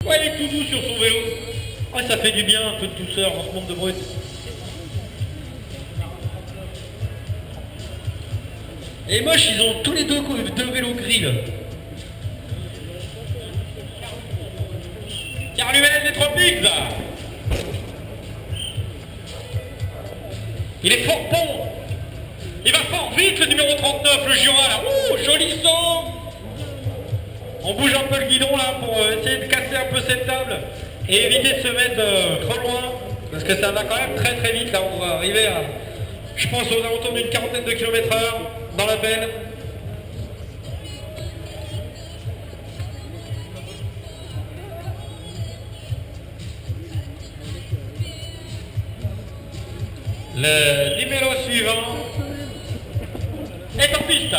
Ouais, il est tout doux sur son vélo. Ouais, ça fait du bien, un peu de douceur dans ce monde de brut. Et moche, ils ont tous les deux vélos gris là. Carluel des Tropiques là. Il est fort bon. Il va fort vite le numéro 39, le Jura là. Ouh, joli saut. On bouge un peu le guidon là pour essayer de casser un peu cette table et éviter de se mettre trop loin. Parce que ça va quand même très très vite là. On va arriver à, je pense, aux alentours d'une quarantaine de kilomètres/heure dans la benne. Le numéro suivant est en piste.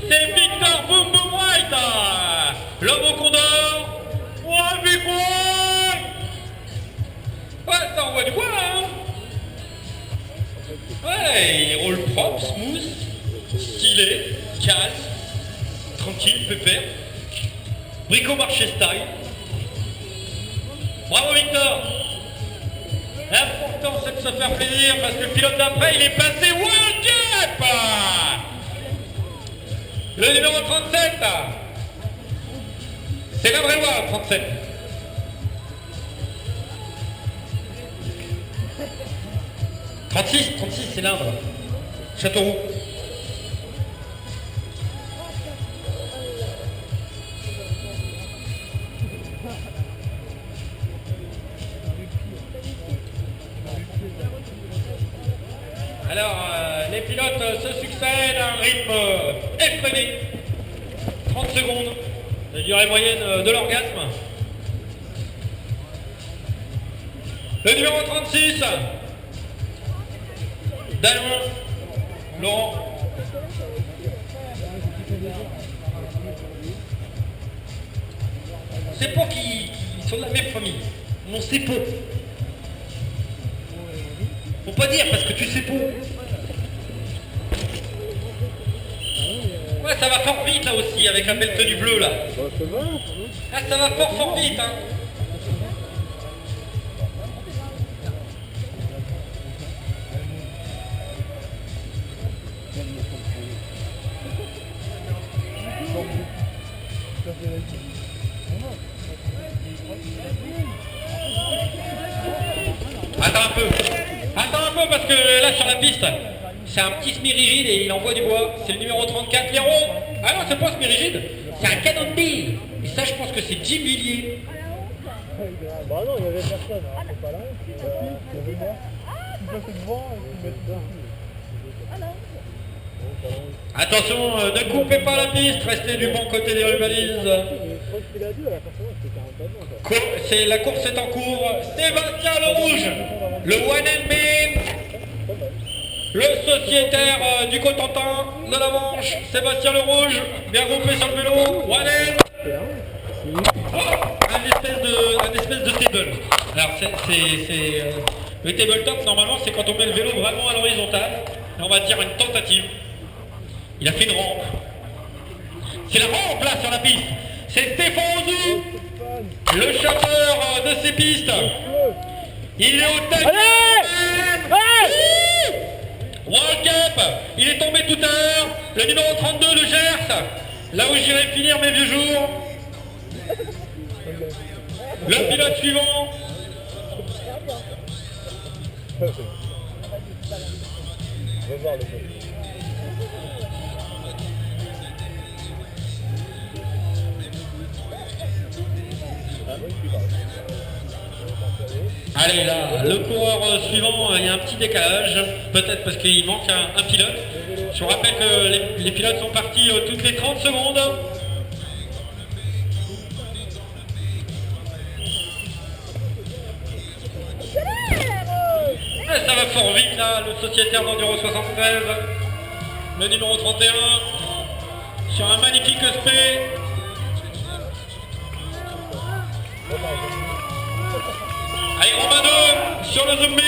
C'est Victor Boom Boom White, l'homme au condor. Ouais, Big Boy. Ouais, ça envoie du bois, hein. Ouais, il roule propre, smooth, stylé, calme, tranquille, pépère. Brico-marché style. Bravo Victor. L'important c'est de se faire plaisir parce que le pilote d'après il est passé World Cup. Le numéro 37. C'est la vraie loi, 37. « 36, c'est l'Indre. Châteauroux. Alors, les pilotes se succèdent à un rythme effréné. 30 secondes de durée moyenne de l'orgasme. Le numéro 36, Dallon, Laurent. C'est pas qu'ils sont de la même famille. On sait pas. Faut pas dire parce que tu sais pas. Ouais, ça va fort vite là aussi avec la belle tenue bleue là. Ah, ça va fort vite hein. Attends un peu parce que là sur la piste, c'est un petit semi-rigide et il envoie du bois. C'est le numéro 34, Léron. Ah non, c'est pas un semi-rigide, c'est un Cannondale. Et ça, je pense que c'est Jim Villiers. Bah non, il y avait personne, hein. C'est pas là. Il y avait moi. Tu passes devant et tu mets dedans. Attention, ne coupez pas la piste, restez du bon côté des rubalises. C'est la course est en cours. Sébastien Le Rouge, le one and man, le sociétaire du Cotentin de la Manche. Sébastien Le Rouge, bien groupé sur le vélo. One and. Oh, un espèce de table. Alors le tabletop normalement c'est quand on met le vélo vraiment à l'horizontale. On va dire une tentative. Il a fait une rampe. C'est la rampe là sur la piste. C'est Stéphane Ozou, le chauffeur de ces pistes. Il est au taquet. World Cup. Il est tombé tout à l'heure. Le numéro 32, le Gers. Là où j'irai finir mes vieux jours. Le pilote suivant. Allez là, le coureur suivant, il y a un petit décalage, peut-être parce qu'il manque un pilote. Je vous rappelle que les pilotes sont partis toutes les 30 secondes. Et ça va fort vite là, le sociétaire d'Enduro 73, le numéro 31, sur un magnifique spé. Allez Romain 2 sur le zombie.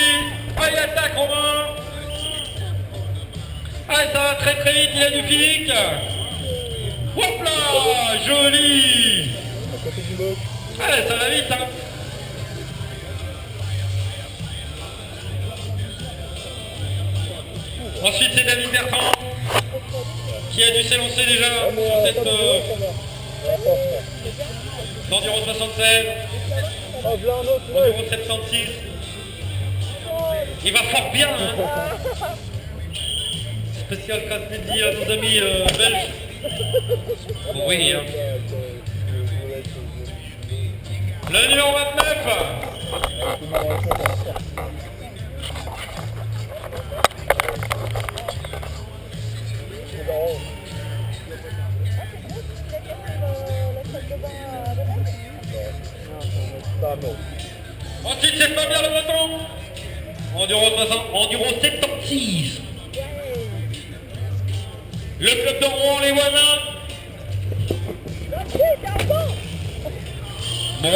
Allez attaque Romain. Allez ça va très vite, il a du physique. Hop là, joli. Allez, ça va vite, hein. Ensuite, c'est David Bertrand qui a dû s'élancer déjà sur cette d'Enduro 76, Enduro 76. Il va fort bien, hein. Spécial casse midi à nos amis belges. Oui, hein. Le numéro 29. Ensuite, c'est Fabien Le Breton. Enduro 76. Le club de Rouen, les voisins. Bon.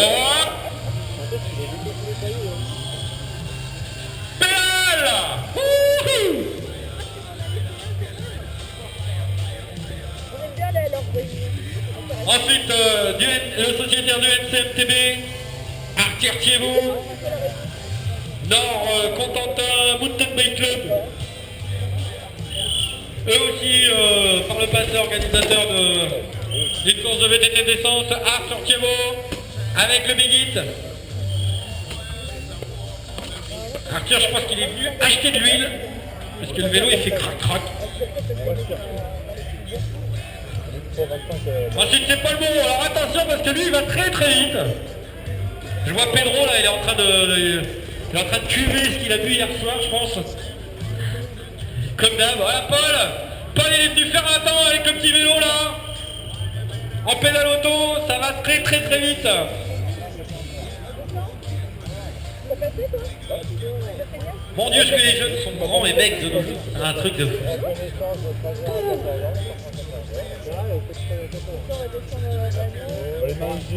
Pédale. Ensuite, le sociétaire du NCMTB, Arthur Thiebaud, Nord Contentin Mountain Bike Club. Eux aussi, par le passé, organisateurs d'une course de VTT d'essence, Arthur Thiebaud, avec le Big Hit. Arthur, je pense qu'il est venu acheter de l'huile, parce que le vélo il fait crac-crac. Ensuite, c'est Paul Moreau. Alors attention, parce que lui il va très très vite. Je vois Pedro là, il est en train de cuver ce qu'il a bu hier soir, je pense. Comme d'hab. Voilà Paul, il est venu faire un temps avec le petit vélo là. En pédale auto, ça va très très très vite. Mon Dieu, que les jeunes sont grands et becs de nos jours. C'est un truc de fou.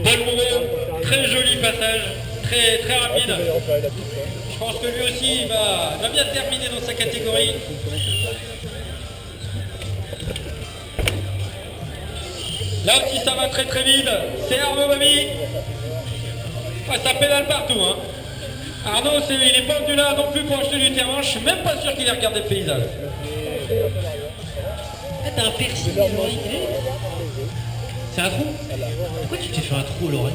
Paul Moreau, très joli passage, très très rapide. Je pense que lui aussi il va bien terminer dans sa catégorie. Là aussi ça va très très vite. C'est Arnaud Bami. Ouais, ça pédale partout, hein. Arnaud, il n'est pas venu là non plus pour acheter du terrain. Je suis même pas sûr qu'il ait regardé le paysage. Ah, t'as un piercing à l'oreille. C'est un trou? Pourquoi tu t'es fait un trou à l'oreille?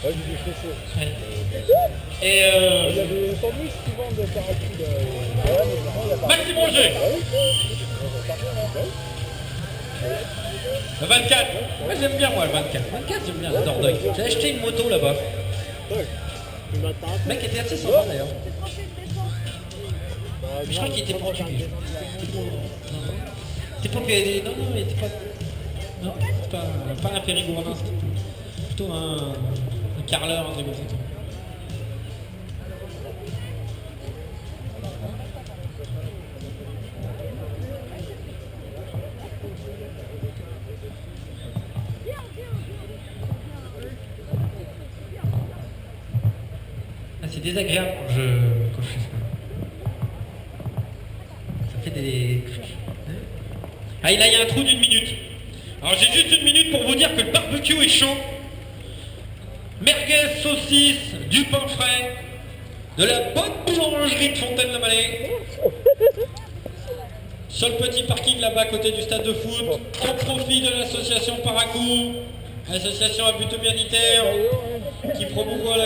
Ouais. Et Maxime Roger. Le 24. Moi j'aime bien moi le 24. 24 j'aime bien, j'adore Deuil. J'ai acheté une moto là-bas. Le mec était assez sympa d'ailleurs. Je crois qu'il était portugais. C'était pas que. Non, il était pas. Non, pas un périgourdin, c'était plutôt un carleur, un truc comme ça. C'est désagréable quand je fais ça. Ça fait des... Ah, là, il y a un trou d'1 minute. Alors, j'ai juste 1 minute pour vous dire que le barbecue est chaud. Merguez, saucisse, du pain frais, de la bonne boulangerie de Fontaine-le-Malais. Sur le petit parking là-bas à côté du stade de foot, au profit de l'association Paracou, association à but humanitaire qui promouvoit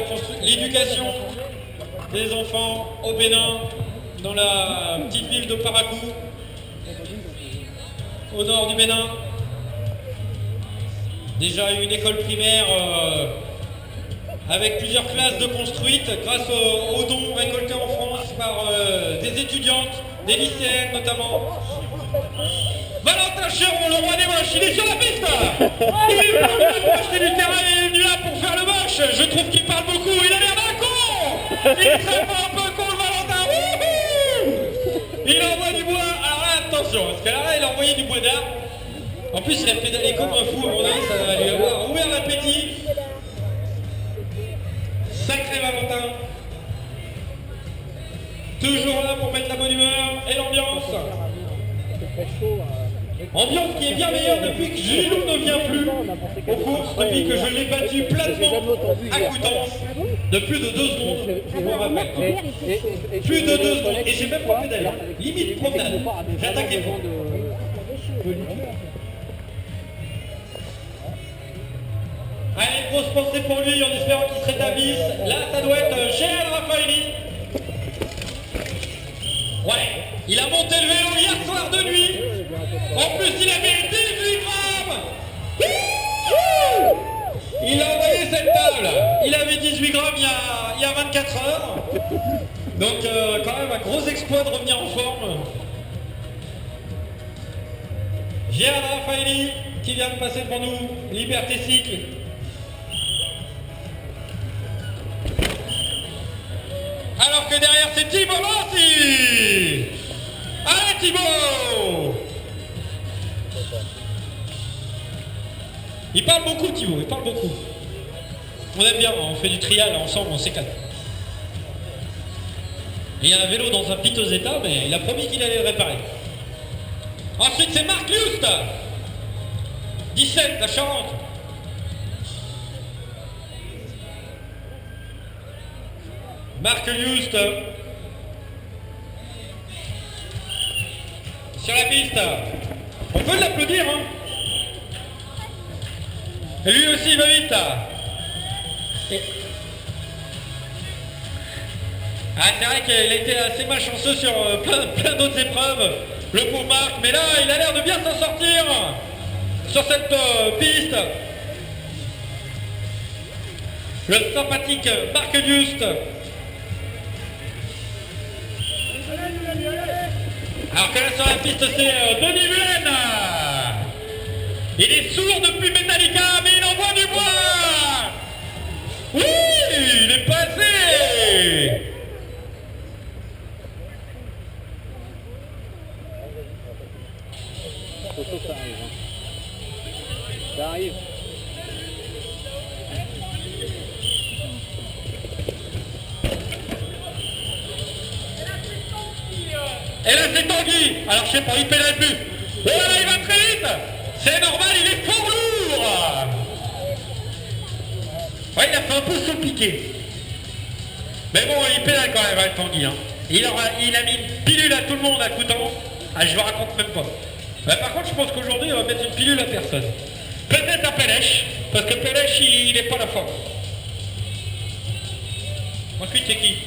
l'éducation des enfants au Bénin, dans la petite ville de Paracou, au nord du Bénin. Déjà une école primaire avec plusieurs classes de construites grâce aux dons récoltés en France par des étudiantes, des lycéennes notamment. Valentin Chéron, le roi des moches, il est sur la piste. Il est venu pour acheter du terrain, il est venu là pour faire le moche. Je trouve qu'il parle beaucoup, il a l'air d'un con. Il serait pas un peu con le Valentin. Il envoie du bois. Alors là, attention, parce que là, il a envoyé du bois d'arbre. En plus, il a pédalé comme un fou, à mon avis, ça va lui avoir ouvert l'appétit. Sacré Valentin. Toujours là pour mettre la bonne humeur et l'ambiance. C'est très chaud, mec, Ambiance qui est bien meilleure depuis que Gilou ne vient plus aux courses, depuis que je l'ai battu platement à Coutances de plus de 2 secondes. Je me rappelle. Plus de 2 secondes. Et j'ai même pas pédalé. Limite promenade. J'ai attaqué fort. Allez, grosse pensée pour lui en espérant qu'il se rétablisse. Là, ça doit être Gérald Raffaelli. Ouais, il a monté le vélo hier soir de nuit. En plus, il avait 18 grammes. Il a envoyé cette table. Il avait 18 grammes il y a 24 heures. Donc, quand même, un gros exploit de revenir en forme. Gérald Raffaelli qui vient de passer devant nous. Liberté Cycle. Alors que derrière c'est Thibaut Lancy. Allez Thibaut. Il parle beaucoup Thibaut, il parle beaucoup. On aime bien, on fait du trial ensemble, on s'éclate. Il y a un vélo dans un piteux état, mais il a promis qu'il allait le réparer. Ensuite c'est Marc Lust. 17, la Charente. Marc Lust sur la piste. On peut l'applaudir, hein. Et lui aussi il va vite. Ah, c'est vrai qu'il a été assez malchanceux sur plein d'autres épreuves, le pauvre Marc, mais là il a l'air de bien s'en sortir sur cette piste. Le sympathique Marc Lust. Alors que là sur la piste c'est Denis Mullen. Il est sourd depuis Metallica mais il envoie du bois. Oui, il est passé. Ça arrive. Ça arrive. Et là c'est Tanguy. Alors je sais pas, il pédale plus. Oh là il va très vite. C'est normal, il est fort lourd. Ouais, il a fait un peu sous le piqué. Mais bon, il pédale quand même, hein, Tanguy. Hein. Il a mis une pilule à tout le monde à Coutances. Ah, je vous raconte même pas. Bah, par contre, je pense qu'aujourd'hui, on va mettre une pilule à personne. Peut-être à Pélèche, parce que Pélèche, il n'est pas la forme. Ensuite, c'est qui?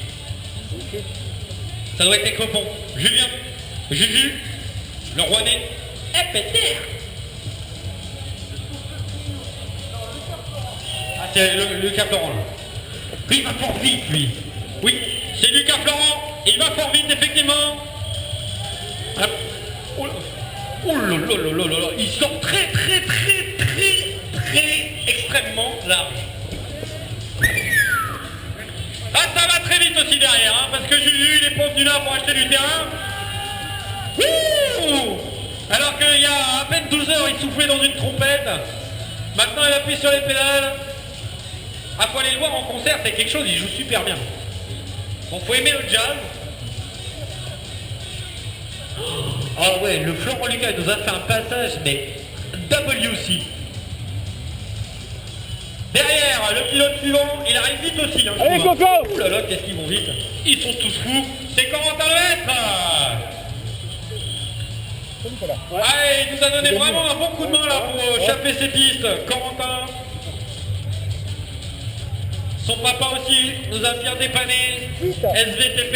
Ça doit être Écopon. Julien. Juju. Le Rouennais. Eh, Péter. Ah, c'est Lucas Florent, là. Il va fort vite, lui. Oui, c'est Lucas Florent. Il va fort vite, effectivement. Ah. Oh là là là là là, il sort très extrêmement large. Ah, ça va très vite aussi derrière, hein, parce que Juju il est pas venu là pour acheter du terrain. Ouh, alors qu'il y a à peine 12 heures il soufflait dans une trompette. Maintenant il appuie sur les pédales. Ah, faut aller le voir en concert, c'est quelque chose, il joue super bien. Bon, faut aimer le jazz. Ah ouais, le Florent Lucas nous a fait un passage, mais WC. Derrière, le pilote suivant, il arrive vite aussi. Hein, allez Coco. Ouh là là, qu'est-ce qu'ils vont vite. Ils sont tous fous. C'est Corentin Lemaître. Ouais. Allez, il nous a donné vraiment un bon coup de main là pour chapper ses pistes. Corentin. Son papa aussi nous a bien dépanné. SVTP.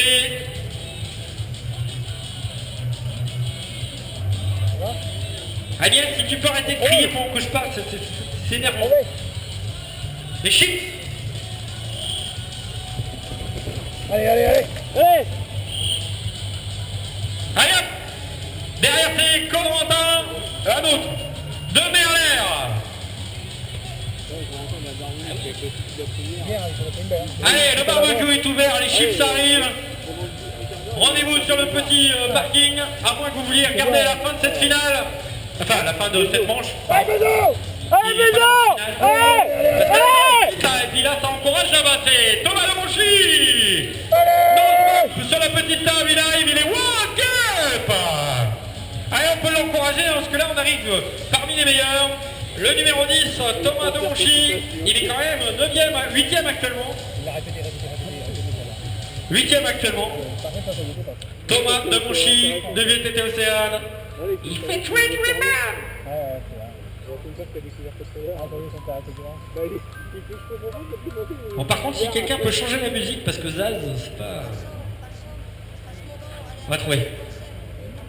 Agnès, si tu peux arrêter de crier pendant que je parle, c'est énervant. Les chips. Allez. Allez hop. Derrière c'est Corentin, un autre, de Merler. Allez, le barbecue est ouvert, les chips arrivent. Rendez-vous sur le petit parking, à moins que vous vouliez regarder la fin de cette finale. Enfin, la fin de cette manche. Allez, Et puis là, ça encourage d'avancer. Thomas Lemonchi. Sur la petite table, il arrive, il est walk up. Allez, on peut l'encourager. encourager, hein, parce que là on arrive parmi les meilleurs. Le numéro 10, Thomas Demonchy, il est quand même 9e, 8e actuellement. 8e actuellement. Thomas Demonchy de VTT Océane. Il fait jouer mal. Bon, par contre, si quelqu'un peut changer la musique, parce que Zaz, c'est pas... On va trouver.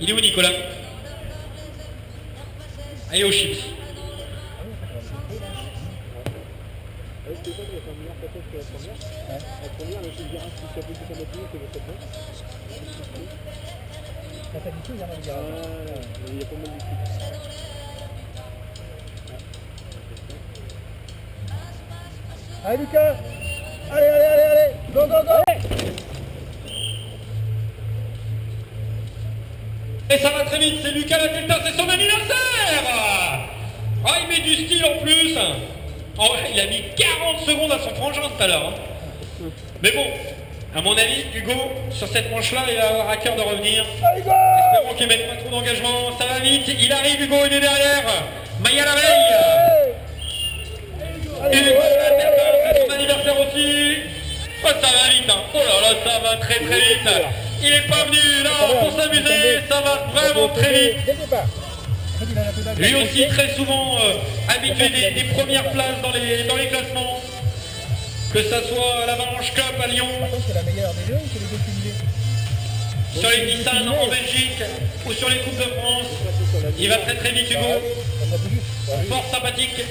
Il est où, Nicolas? Allez, aux chips. Allez Lucas. Allez. Go. Et ça va très vite, c'est Lucas Ladelta, c'est son anniversaire. Ah, il met du style en plus. Oh, il a mis 40 secondes à son frangin tout à l'heure. Hein. Mais bon, à mon avis, Hugo, sur cette manche-là, il va avoir à cœur de revenir. Espérons qu'il ne mette pas trop d'engagement. Ça va vite, il arrive, Hugo, il est derrière. Maya la veille. Hugo Ladelta, c'est son anniversaire aussi. Oh, ça va vite, hein. Oh là là, ça va très vite. Il n'est pas venu là pour s'amuser, ça va vraiment très vite. Lui aussi très souvent habitué des premières places dans les classements. Que ça soit à l'Avalanche Cup à Lyon, sur les Nissan en Belgique ou sur les Coupes de France. Il va très vite Hugo. Fort sympathique.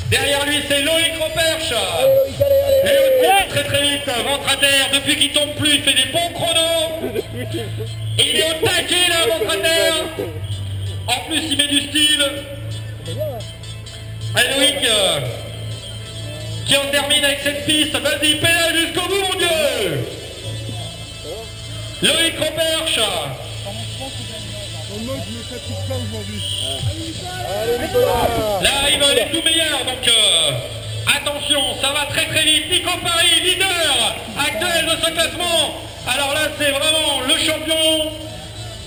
Derrière lui c'est Loïc Roperche. Lui aussi très vite, ventre à terre, depuis qu'il tombe plus, il fait des bons chronos. Et il est au taquet là, ventre à terre. En plus il met du style. Allez Loïc, qui en termine avec cette piste, vas-y pédale jusqu'au bout mon Dieu. Loïc Roperche. Là il va aller tout meilleur, donc attention, ça va très vite. Nico Paris, leader actuel de ce classement. Alors là c'est vraiment le champion.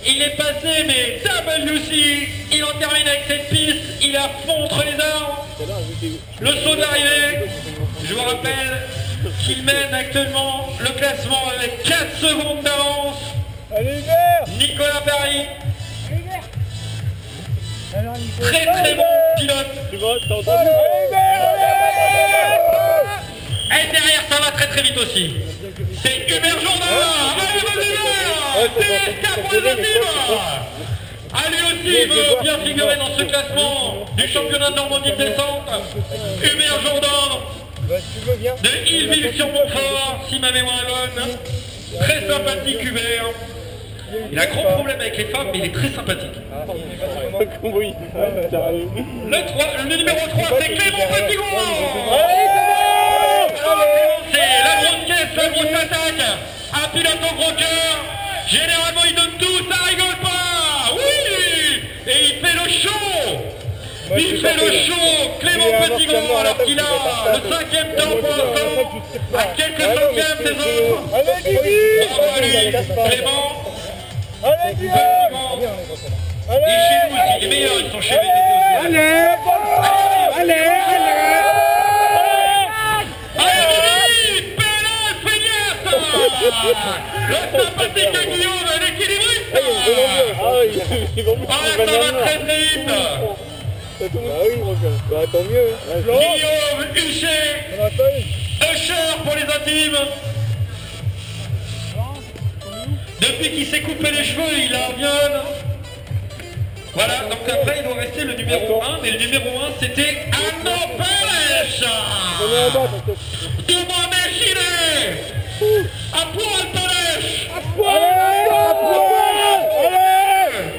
Il est passé mais WC, il en termine avec cette piste, il est à fond entre les arbres. Le saut d'arrivée, je vous rappelle qu'il mène actuellement le classement avec 4 secondes d'avance. Nicolas Paris. Très bon pilote. Et derrière ça va très vite aussi. C'est Hubert Jourdain. Allez vas-y DSK pour les Antilles. Allez aussi il veut bien figurer dans ce classement du championnat de Normandie de descente. Hubert Jourdain de Illeville-sur-Montfort, si ma mémoire est bonne. Très sympathique Hubert. Il a un gros problème avec les femmes, mais il est très sympathique. Le numéro 3, c'est Clément Petigon. C'est la grosse caisse, la grosse attaque. Un pilote au gros cœur. Généralement, il donne tout, ça rigole pas. Oui. Et il fait le show. Il fait le show, Clément Petigon, alors qu'il a le 5e temps pour l'instant, à quelques centièmes des autres. Bravo à lui, Clément. Allez, Et chez nous aussi, les meilleurs, ils sont chez VTT aussi. Allez, pédale, feignasse. Le sympathique à Guillaume, l'équilibriste. Ah, ça va très vite. Tant mieux. Guillaume Huchet, Usher pour les intimes. Depuis qu'il s'est coupé les cheveux, il en vient. Voilà, donc après il doit rester le numéro 1, mais le numéro 1 c'était Arnaud Pêche. Thomas Méchinet. À poil Pêche.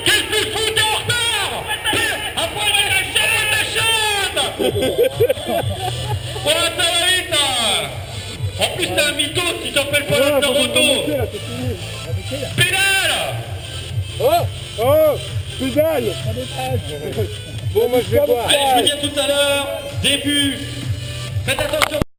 Qu'est-ce que tu fous, t'es en retard? À poil de la chaîne. Voilà, ça va vite. En plus t'es un mytho si t'appelles pas notre Naruto. Pédale. Pédale. Bon, moi je vais voir. Allez, je vous dis à tout à l'heure. Début. Faites attention